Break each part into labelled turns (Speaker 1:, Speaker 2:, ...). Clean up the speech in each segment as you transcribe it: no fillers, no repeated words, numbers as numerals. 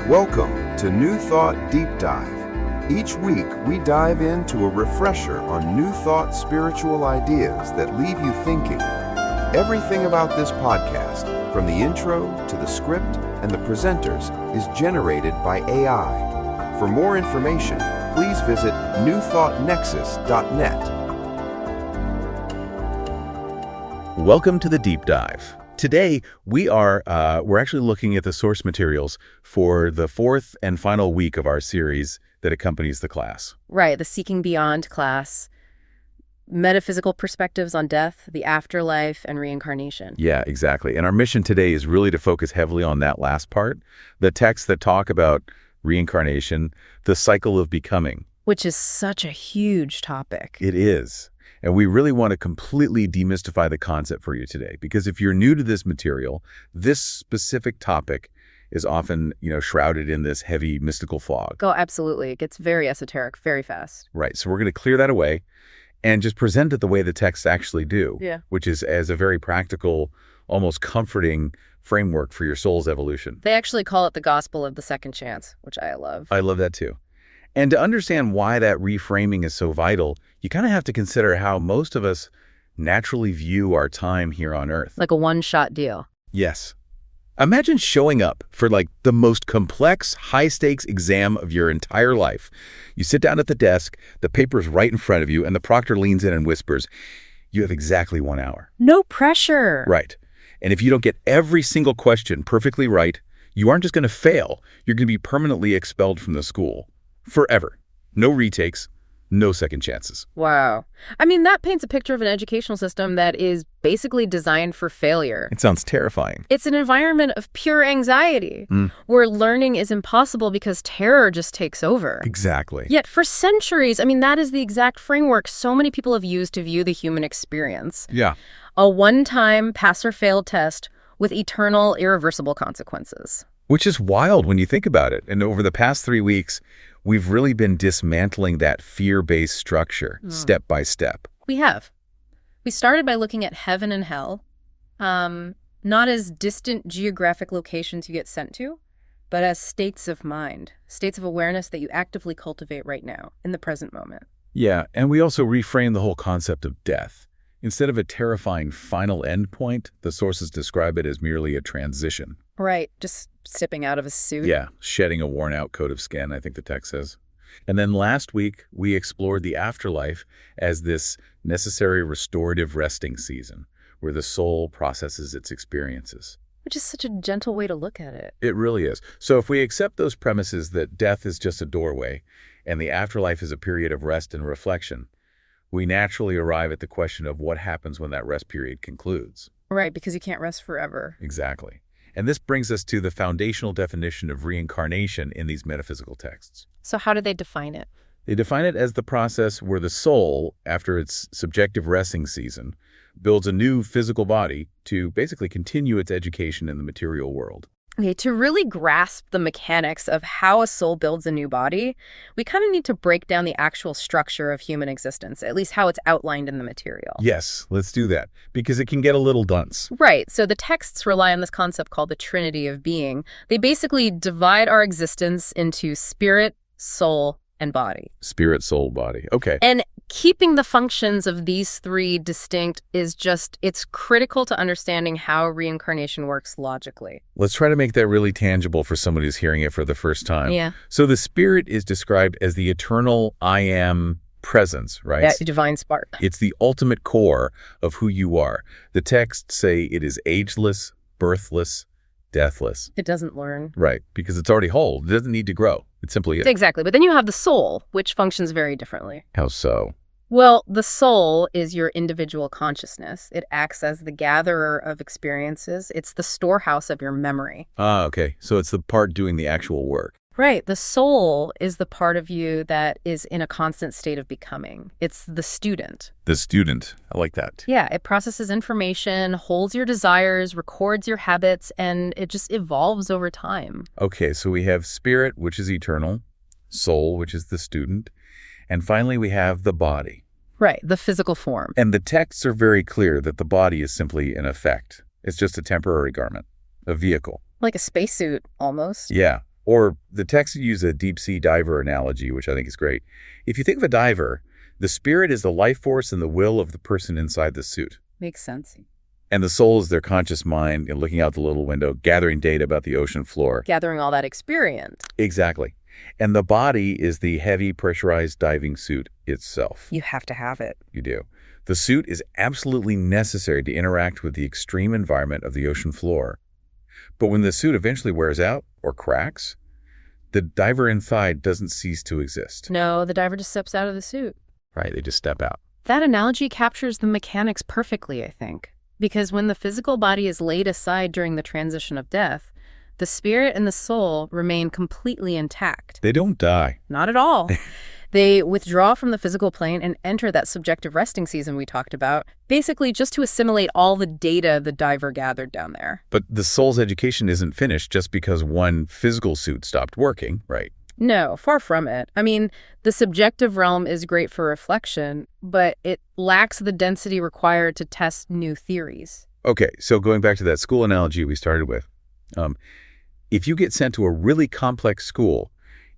Speaker 1: Welcome to New Thought Deep Dive. Each week, we dive into a refresher on New Thought spiritual ideas that leave you thinking. Everything about this podcast, from the intro to the script and the presenters, is generated by AI. For more information, please visit newthoughtnexus.net.
Speaker 2: Welcome to the Deep Dive. Today, we're actually looking at the source materials for the fourth and final week of our series that accompanies the class.
Speaker 3: Right, the Seeking Beyond class, metaphysical perspectives on death, the afterlife, and reincarnation.
Speaker 2: Yeah, exactly. And our mission today is really to focus heavily on that last part, the texts that talk about reincarnation, the cycle of becoming.
Speaker 3: Which is such a huge topic.
Speaker 2: It is. And we really want to completely demystify the concept for you today, because if you're new to this material, this specific topic is often, shrouded in this heavy mystical fog.
Speaker 3: Oh, absolutely. It gets very esoteric very fast.
Speaker 2: Right. So we're going to clear that away and just present it the way the texts actually do, which is as a very practical, almost comforting framework for your soul's evolution.
Speaker 3: They actually call it the gospel of the second chance, which I love.
Speaker 2: I love that too. And to understand why that reframing is so vital, you kind of have to consider how most of us naturally view our time here on Earth.
Speaker 3: Like a one-shot deal.
Speaker 2: Yes. Imagine showing up for the most complex, high-stakes exam of your entire life. You sit down at the desk, the paper's right in front of you, and the proctor leans in and whispers, "You have exactly 1 hour."
Speaker 3: No pressure.
Speaker 2: Right. And if you don't get every single question perfectly right, you aren't just going to fail. You're going to be permanently expelled from the school. Forever. No retakes, no second chances.
Speaker 3: Wow. I mean, that paints a picture of an educational system that is basically designed for failure.
Speaker 2: It sounds terrifying.
Speaker 3: It's an environment of pure anxiety, where learning is impossible because terror just takes over.
Speaker 2: Exactly.
Speaker 3: Yet for centuries, that is the exact framework so many people have used to view the human experience.
Speaker 2: Yeah.
Speaker 3: A one-time pass-or-fail test with eternal, irreversible consequences.
Speaker 2: Which is wild when you think about it. And over the past 3 weeks, we've really been dismantling that fear-based structure step by step.
Speaker 3: We have. We started by looking at heaven and hell, not as distant geographic locations you get sent to, but as states of mind, states of awareness that you actively cultivate right now, in the present moment.
Speaker 2: Yeah, and we also reframed the whole concept of death. Instead of a terrifying final endpoint, the sources describe it as merely a transition.
Speaker 3: Right, just stepping out of a suit.
Speaker 2: Yeah, shedding a worn-out coat of skin, I think the text says. And then last week, we explored the afterlife as this necessary restorative resting season, where the soul processes its experiences.
Speaker 3: Which is such a gentle way to look at it.
Speaker 2: It really is. So if we accept those premises that death is just a doorway, and the afterlife is a period of rest and reflection, we naturally arrive at the question of what happens when that rest period concludes.
Speaker 3: Right, because you can't rest forever.
Speaker 2: Exactly. And this brings us to the foundational definition of reincarnation in these metaphysical texts.
Speaker 3: So how do they define it?
Speaker 2: They define it as the process where the soul, after its subjective resting season, builds a new physical body to basically continue its education in the material world.
Speaker 3: Okay, to really grasp the mechanics of how a soul builds a new body, we kind of need to break down the actual structure of human existence, at least how it's outlined in the material.
Speaker 2: Yes, let's do that, because it can get a little dense.
Speaker 3: Right, so the texts rely on this concept called the Trinity of Being. They basically divide our existence into spirit, soul, and body.
Speaker 2: Spirit, soul, body. Okay.
Speaker 3: And keeping the functions of these three distinct it's critical to understanding how reincarnation works logically.
Speaker 2: Let's try to make that really tangible for somebody who's hearing it for the first time.
Speaker 3: Yeah.
Speaker 2: So the spirit is described as the eternal I am presence, right?
Speaker 3: That divine spark.
Speaker 2: It's the ultimate core of who you are. The texts say it is ageless, birthless, deathless.
Speaker 3: It doesn't learn.
Speaker 2: Right, because it's already whole. It doesn't need to grow. It simply is.
Speaker 3: Exactly. But then you have the soul, which functions very differently.
Speaker 2: How so?
Speaker 3: Well, the soul is your individual consciousness. It acts as the gatherer of experiences. It's the storehouse of your memory.
Speaker 2: Ah, okay. So it's the part doing the actual work.
Speaker 3: Right. The soul is the part of you that is in a constant state of becoming. It's the student.
Speaker 2: The student. I like that.
Speaker 3: Yeah. It processes information, holds your desires, records your habits, and it just evolves over time.
Speaker 2: Okay. So we have spirit, which is eternal, soul, which is the student, and finally we have the body.
Speaker 3: Right. The physical form.
Speaker 2: And the texts are very clear that the body is simply an effect. It's just a temporary garment, a vehicle.
Speaker 3: Like a spacesuit, almost.
Speaker 2: Yeah. Or the text use a deep-sea diver analogy, which I think is great. If you think of a diver, the spirit is the life force and the will of the person inside the suit.
Speaker 3: Makes sense.
Speaker 2: And the soul is their conscious mind, looking out the little window, gathering data about the ocean floor.
Speaker 3: Gathering all that experience.
Speaker 2: Exactly. And the body is the heavy, pressurized diving suit itself.
Speaker 3: You have to have it.
Speaker 2: You do. The suit is absolutely necessary to interact with the extreme environment of the ocean floor. But when the suit eventually wears out or cracks, the diver inside doesn't cease to exist.
Speaker 3: No, the diver just steps out of the suit.
Speaker 2: Right, they just step out.
Speaker 3: That analogy captures the mechanics perfectly, I think. Because when the physical body is laid aside during the transition of death, the spirit and the soul remain completely intact.
Speaker 2: They don't die.
Speaker 3: Not at all. They withdraw from the physical plane and enter that subjective resting season we talked about, basically just to assimilate all the data the diver gathered down there.
Speaker 2: But the soul's education isn't finished just because one physical suit stopped working, right?
Speaker 3: No, far from it. I mean, the subjective realm is great for reflection, but it lacks the density required to test new theories.
Speaker 2: Okay, so going back to that school analogy we started with, if you get sent to a really complex school,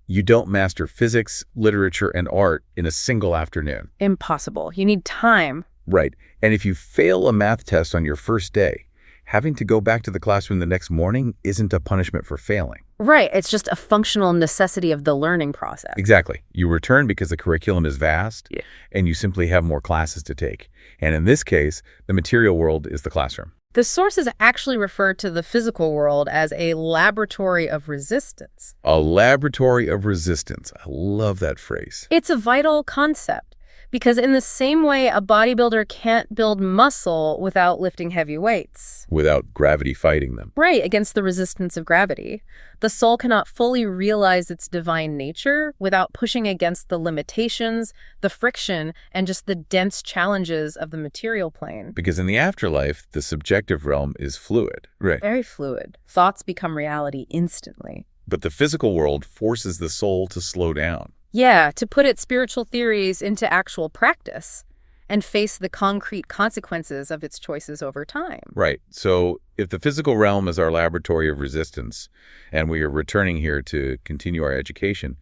Speaker 2: you don't master physics, literature, and art in a single afternoon.
Speaker 3: Impossible. You need time.
Speaker 2: Right. And if you fail a math test on your first day, having to go back to the classroom the next morning isn't a punishment for failing.
Speaker 3: Right. It's just a functional necessity of the learning process.
Speaker 2: Exactly. You return because the curriculum is vast, and you simply have more classes to take. And in this case, the material world is the classroom.
Speaker 3: The sources actually refer to the physical world as a laboratory of resistance.
Speaker 2: A laboratory of resistance. I love that phrase.
Speaker 3: It's a vital concept because in the same way a bodybuilder can't build muscle without lifting heavy weights.
Speaker 2: Without gravity fighting them.
Speaker 3: Right, against the resistance of gravity. The soul cannot fully realize its divine nature without pushing against the limitations, the friction, and just the dense challenges of the material plane.
Speaker 2: Because in the afterlife, the subjective realm is fluid. Right.
Speaker 3: Very fluid. Thoughts become reality instantly.
Speaker 2: But the physical world forces the soul to slow down.
Speaker 3: Yeah, to put its spiritual theories into actual practice and face the concrete consequences of its choices over time.
Speaker 2: Right. So if the physical realm is our laboratory of resistance and we are returning here to continue our education,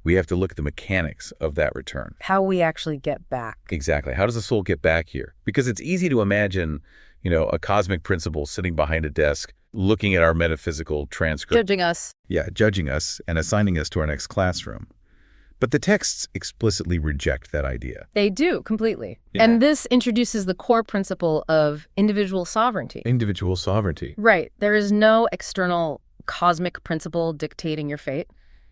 Speaker 2: we have to look at the mechanics of that return.
Speaker 3: How we actually get back.
Speaker 2: Exactly. How does the soul get back here? Because it's easy to imagine, a cosmic principle sitting behind a desk, looking at our metaphysical transcript.
Speaker 3: Judging us.
Speaker 2: Yeah, judging us and assigning us to our next classroom. But the texts explicitly reject that idea.
Speaker 3: They do, completely.
Speaker 2: Yeah.
Speaker 3: And this introduces the core principle of individual sovereignty.
Speaker 2: Individual sovereignty.
Speaker 3: Right. There is no external cosmic principle dictating your fate.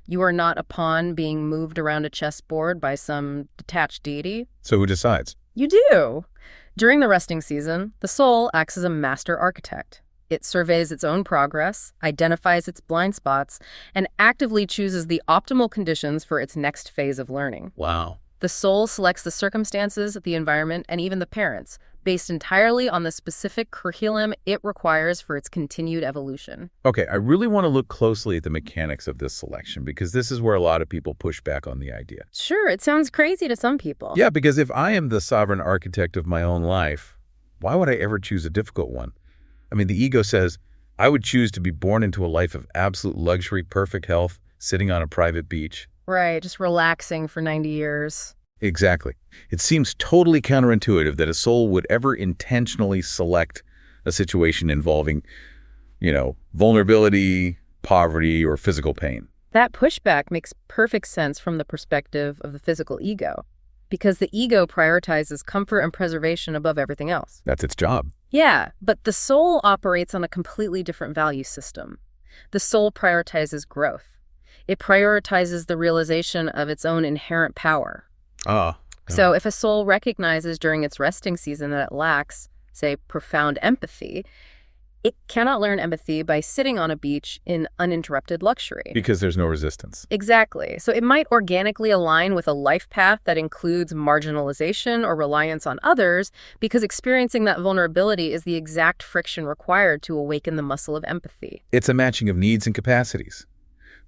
Speaker 3: You are not a pawn being moved around a chessboard by some detached deity.
Speaker 2: So who decides?
Speaker 3: You do. During the resting season, the soul acts as a master architect. It surveys its own progress, identifies its blind spots, and actively chooses the optimal conditions for its next phase of learning.
Speaker 2: Wow.
Speaker 3: The soul selects the circumstances, the environment, and even the parents, based entirely on the specific curriculum it requires for its continued evolution.
Speaker 2: Okay, I really want to look closely at the mechanics of this selection because this is where a lot of people push back on the idea.
Speaker 3: Sure, it sounds crazy to some people.
Speaker 2: Yeah, because if I am the sovereign architect of my own life, why would I ever choose a difficult one? I mean, the ego says, I would choose to be born into a life of absolute luxury, perfect health, sitting on a private beach.
Speaker 3: Right, just relaxing for 90 years.
Speaker 2: Exactly. It seems totally counterintuitive that a soul would ever intentionally select a situation involving, vulnerability, poverty, or physical pain.
Speaker 3: That pushback makes perfect sense from the perspective of the physical ego, because the ego prioritizes comfort and preservation above everything else.
Speaker 2: That's its job.
Speaker 3: Yeah, but the soul operates on a completely different value system. The soul prioritizes growth. It prioritizes the realization of its own inherent power. So if a soul recognizes during its resting season that it lacks, say, profound empathy, it cannot learn empathy by sitting on a beach in uninterrupted luxury.
Speaker 2: Because there's no resistance.
Speaker 3: Exactly. So it might organically align with a life path that includes marginalization or reliance on others, because experiencing that vulnerability is the exact friction required to awaken the muscle of empathy.
Speaker 2: It's a matching of needs and capacities.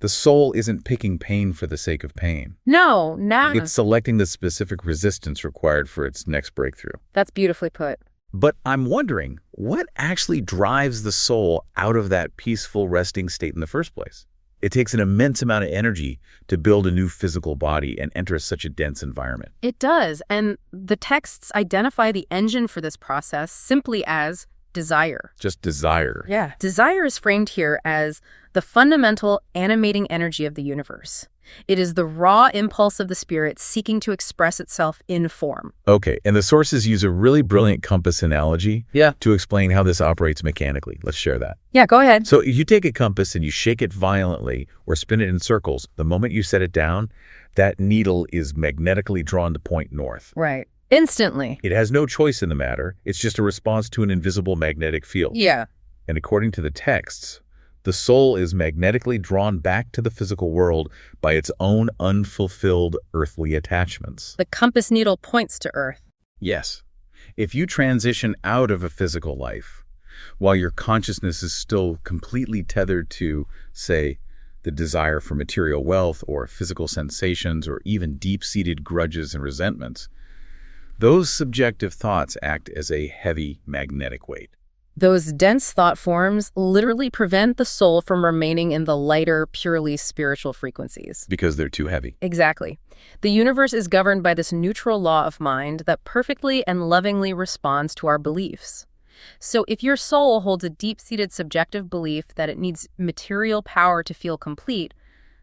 Speaker 2: The soul isn't picking pain for the sake of pain.
Speaker 3: No.
Speaker 2: It's selecting the specific resistance required for its next breakthrough.
Speaker 3: That's beautifully put.
Speaker 2: But I'm wondering, what actually drives the soul out of that peaceful resting state in the first place? It takes an immense amount of energy to build a new physical body and enter such a dense environment.
Speaker 3: It does, and the texts identify the engine for this process simply as desire.
Speaker 2: Just desire.
Speaker 3: Yeah. Desire is framed here as the fundamental animating energy of the universe. It is the raw impulse of the spirit seeking to express itself in form.
Speaker 2: Okay, and the sources use a really brilliant compass analogy
Speaker 3: Yeah.
Speaker 2: to explain how this operates mechanically. Let's share that.
Speaker 3: Yeah, go ahead.
Speaker 2: So you take a compass and you shake it violently or spin it in circles. The moment you set it down, that needle is magnetically drawn to point north.
Speaker 3: Right. Instantly.
Speaker 2: It has no choice in the matter. It's just a response to an invisible magnetic field.
Speaker 3: Yeah.
Speaker 2: And according to the texts, the soul is magnetically drawn back to the physical world by its own unfulfilled earthly attachments.
Speaker 3: The compass needle points to Earth.
Speaker 2: Yes. If you transition out of a physical life, while your consciousness is still completely tethered to, say, the desire for material wealth or physical sensations or even deep-seated grudges and resentments, those subjective thoughts act as a heavy magnetic weight.
Speaker 3: Those dense thought forms literally prevent the soul from remaining in the lighter, purely spiritual frequencies.
Speaker 2: Because they're too heavy.
Speaker 3: Exactly. The universe is governed by this neutral law of mind that perfectly and lovingly responds to our beliefs. So if your soul holds a deep-seated subjective belief that it needs material power to feel complete,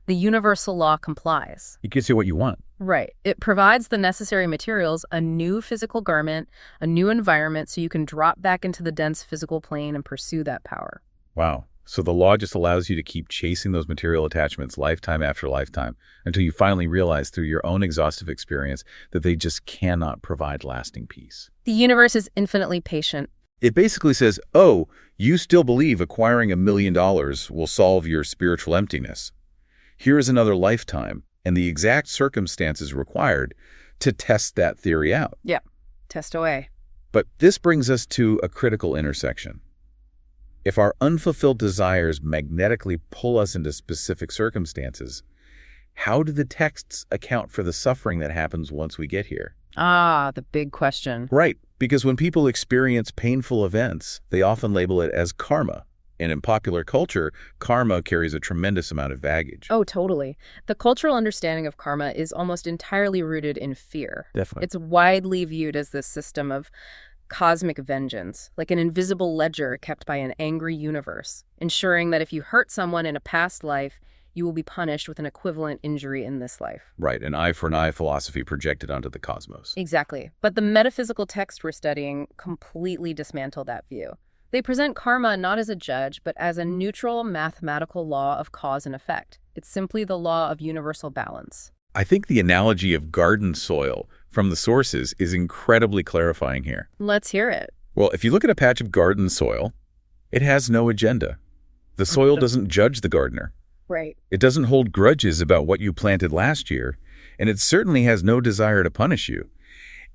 Speaker 3: the universal law complies.
Speaker 2: It gives you what you want.
Speaker 3: Right. It provides the necessary materials, a new physical garment, a new environment, so you can drop back into the dense physical plane and pursue that power.
Speaker 2: Wow. So the law just allows you to keep chasing those material attachments lifetime after lifetime until you finally realize through your own exhaustive experience that they just cannot provide lasting peace.
Speaker 3: The universe is infinitely patient.
Speaker 2: It basically says, oh, you still believe acquiring $1 million will solve your spiritual emptiness. Here is another lifetime and the exact circumstances required to test that theory out.
Speaker 3: Yeah. Test away.
Speaker 2: But this brings us to a critical intersection. If our unfulfilled desires magnetically pull us into specific circumstances, how do the texts account for the suffering that happens once we get here?
Speaker 3: Ah, the big question.
Speaker 2: Right, because when people experience painful events, they often label it as karma. And in popular culture, karma carries a tremendous amount of baggage.
Speaker 3: Oh, totally. The cultural understanding of karma is almost entirely rooted in fear.
Speaker 2: Definitely.
Speaker 3: It's widely viewed as this system of cosmic vengeance, like an invisible ledger kept by an angry universe, ensuring that if you hurt someone in a past life, you will be punished with an equivalent injury in this life.
Speaker 2: Right, an eye for an eye philosophy projected onto the cosmos.
Speaker 3: Exactly. But the metaphysical texts we're studying completely dismantle that view. They present karma not as a judge, but as a neutral mathematical law of cause and effect. It's simply the law of universal balance.
Speaker 2: I think the analogy of garden soil from the sources is incredibly clarifying here.
Speaker 3: Let's hear it.
Speaker 2: Well, if you look at a patch of garden soil, it has no agenda. The soil doesn't judge the gardener.
Speaker 3: Right.
Speaker 2: It doesn't hold grudges about what you planted last year, and it certainly has no desire to punish you.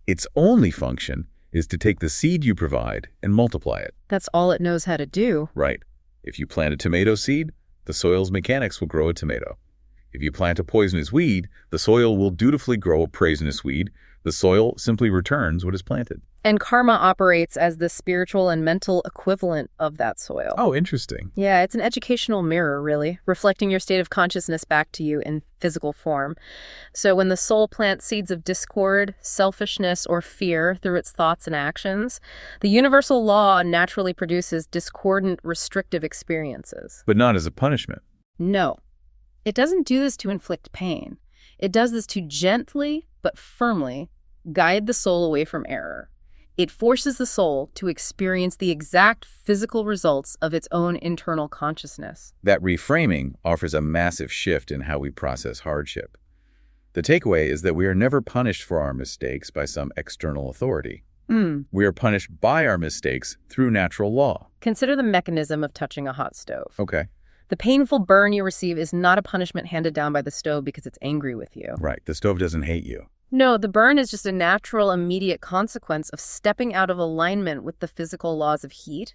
Speaker 2: Its only function is to take the seed you provide and multiply it.
Speaker 3: That's all it knows how to do.
Speaker 2: Right. If you plant a tomato seed, the soil's mechanics will grow a tomato. If you plant a poisonous weed, the soil will dutifully grow a poisonous weed. The soil simply returns what is planted.
Speaker 3: And karma operates as the spiritual and mental equivalent of that soil.
Speaker 2: Oh, interesting.
Speaker 3: Yeah, it's an educational mirror, really, reflecting your state of consciousness back to you in physical form. So when the soul plants seeds of discord, selfishness, or fear through its thoughts and actions, the universal law naturally produces discordant, restrictive experiences.
Speaker 2: But not as a punishment.
Speaker 3: No, it doesn't do this to inflict pain. It does this to gently but firmly guide the soul away from error. It forces the soul to experience the exact physical results of its own internal consciousness.
Speaker 2: That reframing offers a massive shift in how we process hardship. The takeaway is that we are never punished for our mistakes by some external authority. We are punished by our mistakes through natural law.
Speaker 3: Consider the mechanism of touching a hot stove.
Speaker 2: Okay.
Speaker 3: The painful burn you receive is not a punishment handed down by the stove because it's angry with you.
Speaker 2: Right. The stove doesn't hate you.
Speaker 3: No, the burn is just a natural, immediate consequence of stepping out of alignment with the physical laws of heat.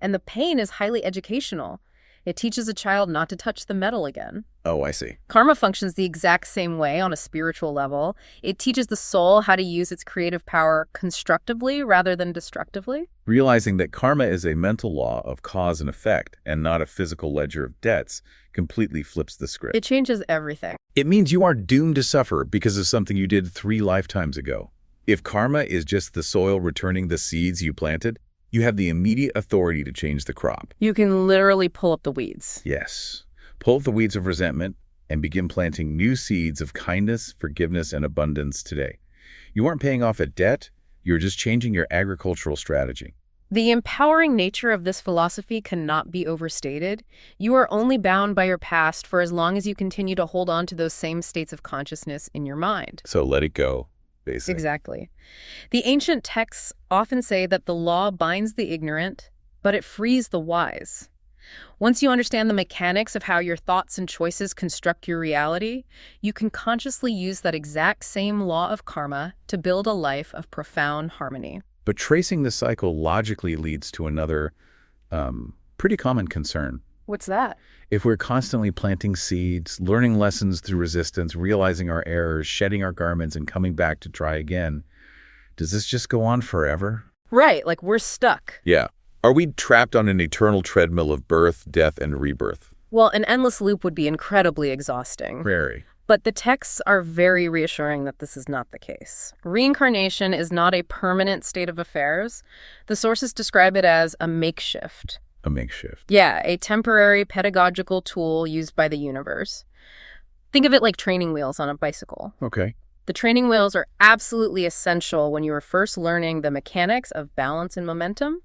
Speaker 3: And the pain is highly educational. It teaches a child not to touch the metal again.
Speaker 2: Oh, I see.
Speaker 3: Karma functions the exact same way on a spiritual level. It teaches the soul how to use its creative power constructively rather than destructively.
Speaker 2: Realizing that karma is a mental law of cause and effect and not a physical ledger of debts completely flips the script.
Speaker 3: It changes everything.
Speaker 2: It means you aren't doomed to suffer because of something you did 3 lifetimes ago. If karma is just the soil returning the seeds you planted, you have the immediate authority to change the crop.
Speaker 3: You can literally pull up the weeds.
Speaker 2: Yes. Pull up the weeds of resentment and begin planting new seeds of kindness, forgiveness, and abundance today. You aren't paying off a debt, you're just changing your agricultural strategy.
Speaker 3: The empowering nature of this philosophy cannot be overstated. You are only bound by your past for as long as you continue to hold on to those same states of consciousness in your mind.
Speaker 2: So let it go, basically.
Speaker 3: Exactly. The ancient texts often say that the law binds the ignorant, but it frees the wise. Once you understand the mechanics of how your thoughts and choices construct your reality, you can consciously use that exact same law of karma to build a life of profound harmony.
Speaker 2: But tracing the cycle logically leads to another pretty common concern.
Speaker 3: What's that?
Speaker 2: If we're constantly planting seeds, learning lessons through resistance, realizing our errors, shedding our garments, and coming back to try again, does this just go on forever?
Speaker 3: Right, like we're stuck.
Speaker 2: Yeah. Are we trapped on an eternal treadmill of birth, death, and rebirth?
Speaker 3: Well, an endless loop would be incredibly exhausting.
Speaker 2: Very.
Speaker 3: But the texts are very reassuring that this is not the case. Reincarnation is not a permanent state of affairs. The sources describe it as a makeshift.
Speaker 2: A makeshift.
Speaker 3: Yeah, a temporary pedagogical tool used by the universe. Think of it like training wheels on a bicycle.
Speaker 2: Okay.
Speaker 3: The training wheels are absolutely essential when you are first learning the mechanics of balance and momentum.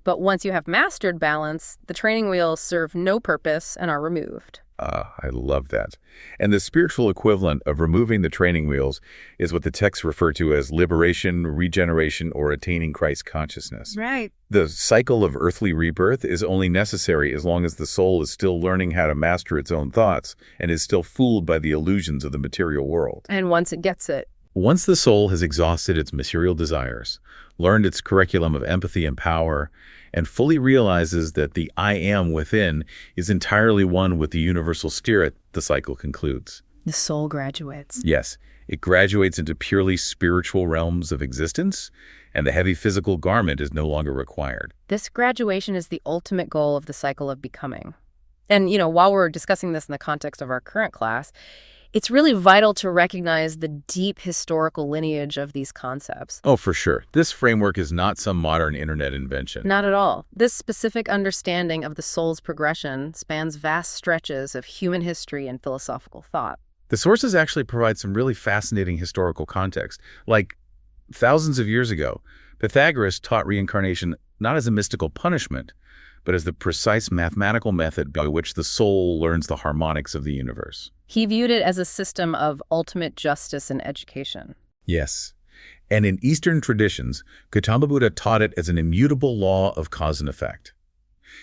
Speaker 3: But once you have mastered balance, the training wheels serve no purpose and are removed.
Speaker 2: I love that. And the spiritual equivalent of removing the training wheels is what the texts refer to as liberation, regeneration, or attaining Christ consciousness.
Speaker 3: Right.
Speaker 2: The cycle of earthly rebirth is only necessary as long as the soul is still learning how to master its own thoughts and is still fooled by the illusions of the material world.
Speaker 3: And once it gets it.
Speaker 2: Once the soul has exhausted its material desires, learned its curriculum of empathy and power, and fully realizes that the I am within is entirely one with the universal spirit, the cycle concludes.
Speaker 3: The soul graduates.
Speaker 2: Yes, it graduates into purely spiritual realms of existence, and the heavy physical garment is no longer required.
Speaker 3: This graduation is the ultimate goal of the cycle of becoming. And, while we're discussing this in the context of our current class, it's really vital to recognize the deep historical lineage of these concepts.
Speaker 2: Oh, for sure. This framework is not some modern internet invention.
Speaker 3: Not at all. This specific understanding of the soul's progression spans vast stretches of human history and philosophical thought.
Speaker 2: The sources actually provide some really fascinating historical context. Like, thousands of years ago, Pythagoras taught reincarnation not as a mystical punishment, but as the precise mathematical method by which the soul learns the harmonics of the universe.
Speaker 3: He viewed it as a system of ultimate justice and education.
Speaker 2: Yes. And in Eastern traditions, Gautama Buddha taught it as an immutable law of cause and effect.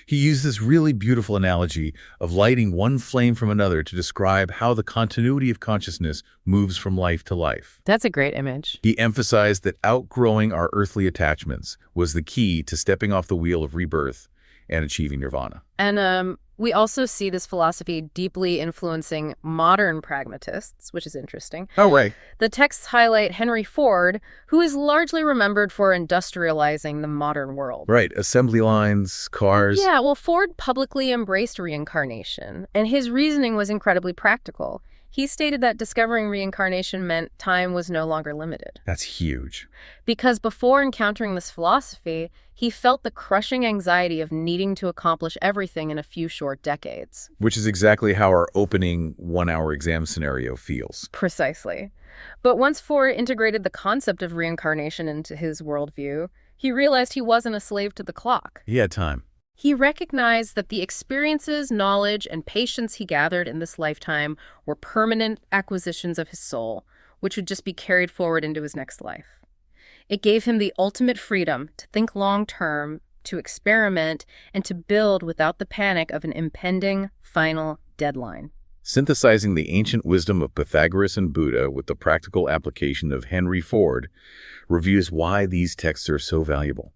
Speaker 2: He used this really beautiful analogy of lighting one flame from another to describe how the continuity of consciousness moves from life to life.
Speaker 3: That's a great image.
Speaker 2: He emphasized that outgrowing our earthly attachments was the key to stepping off the wheel of rebirth and achieving nirvana.
Speaker 3: And we also see this philosophy deeply influencing modern pragmatists, which is interesting.
Speaker 2: Oh, right.
Speaker 3: The texts highlight Henry Ford, who is largely remembered for industrializing the modern world.
Speaker 2: Right. Assembly lines, cars.
Speaker 3: Yeah, well, Ford publicly embraced reincarnation, and his reasoning was incredibly practical. He stated that discovering reincarnation meant time was no longer limited.
Speaker 2: That's huge.
Speaker 3: Because before encountering this philosophy, he felt the crushing anxiety of needing to accomplish everything in a few short decades.
Speaker 2: Which is exactly how our opening one-hour exam scenario feels.
Speaker 3: Precisely. But once Ford integrated the concept of reincarnation into his worldview, he realized he wasn't a slave to the clock.
Speaker 2: He had time.
Speaker 3: He recognized that the experiences, knowledge, and patience he gathered in this lifetime were permanent acquisitions of his soul, which would just be carried forward into his next life. It gave him the ultimate freedom to think long-term, to experiment, and to build without the panic of an impending final deadline.
Speaker 2: Synthesizing the ancient wisdom of Pythagoras and Buddha with the practical application of Henry Ford reviews why these texts are so valuable.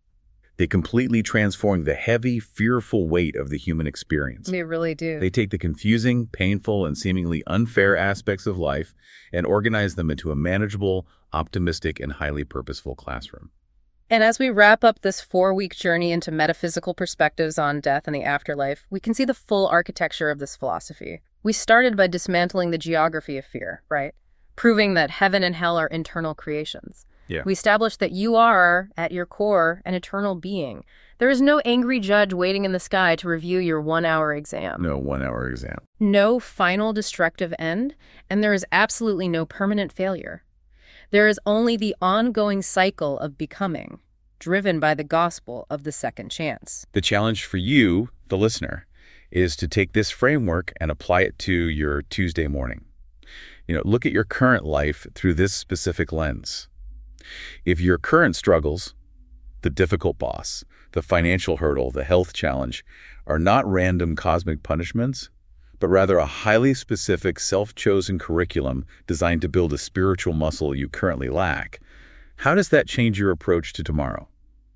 Speaker 2: They completely transform the heavy, fearful weight of the human experience.
Speaker 3: They really do.
Speaker 2: They take the confusing, painful, and seemingly unfair aspects of life and organize them into a manageable, optimistic, and highly purposeful classroom.
Speaker 3: And as we wrap up this 4-week journey into metaphysical perspectives on death and the afterlife, we can see the full architecture of this philosophy. We started by dismantling the geography of fear, right? Proving that heaven and hell are internal creations.
Speaker 2: Yeah.
Speaker 3: We established that you are, at your core, an eternal being. There is no angry judge waiting in the sky to review your 1-hour exam.
Speaker 2: No 1-hour exam.
Speaker 3: No final destructive end, and there is absolutely no permanent failure. There is only the ongoing cycle of becoming, driven by the gospel of the second chance.
Speaker 2: The challenge for you, the listener, is to take this framework and apply it to your Tuesday morning. Look at your current life through this specific lens. If your current struggles, the difficult boss, the financial hurdle, the health challenge, are not random cosmic punishments, but rather a highly specific self-chosen curriculum designed to build a spiritual muscle you currently lack, how does that change your approach to tomorrow?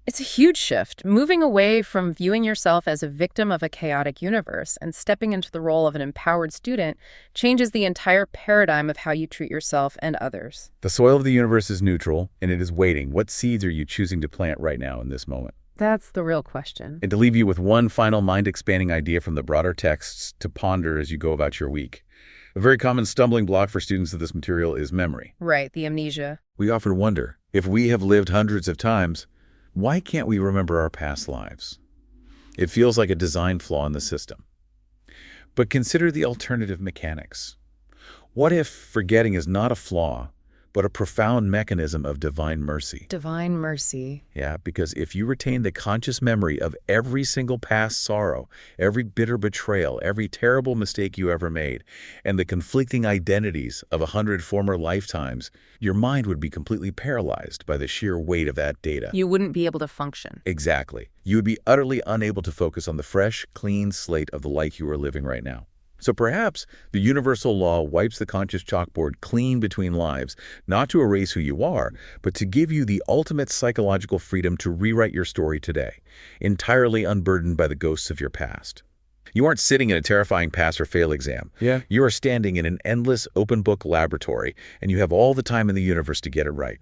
Speaker 3: It's a huge shift, moving away from viewing yourself as a victim of a chaotic universe and stepping into the role of an empowered student changes the entire paradigm of how you treat yourself and others.
Speaker 2: The soil of the universe is neutral, and it is waiting. What seeds are you choosing to plant right now in this moment?
Speaker 3: That's the real question.
Speaker 2: And to leave you with one final mind-expanding idea from the broader texts to ponder as you go about your week. A very common stumbling block for students of this material is memory.
Speaker 3: Right, the amnesia.
Speaker 2: We often wonder, if we have lived hundreds of times, why can't we remember our past lives? It feels like a design flaw in the system. But consider the alternative mechanics. What if forgetting is not a flaw, but a profound mechanism of divine mercy?
Speaker 3: Divine mercy.
Speaker 2: Yeah, because if you retain the conscious memory of every single past sorrow, every bitter betrayal, every terrible mistake you ever made, and the conflicting identities of 100 former lifetimes, your mind would be completely paralyzed by the sheer weight of that data.
Speaker 3: You wouldn't be able to function.
Speaker 2: Exactly. You would be utterly unable to focus on the fresh, clean slate of the life you are living right now. So perhaps the universal law wipes the conscious chalkboard clean between lives, not to erase who you are, but to give you the ultimate psychological freedom to rewrite your story today, entirely unburdened by the ghosts of your past. You aren't sitting in a terrifying pass or fail exam.
Speaker 1: Yeah.
Speaker 2: You are standing in an endless open book laboratory, and you have all the time in the universe to get it right.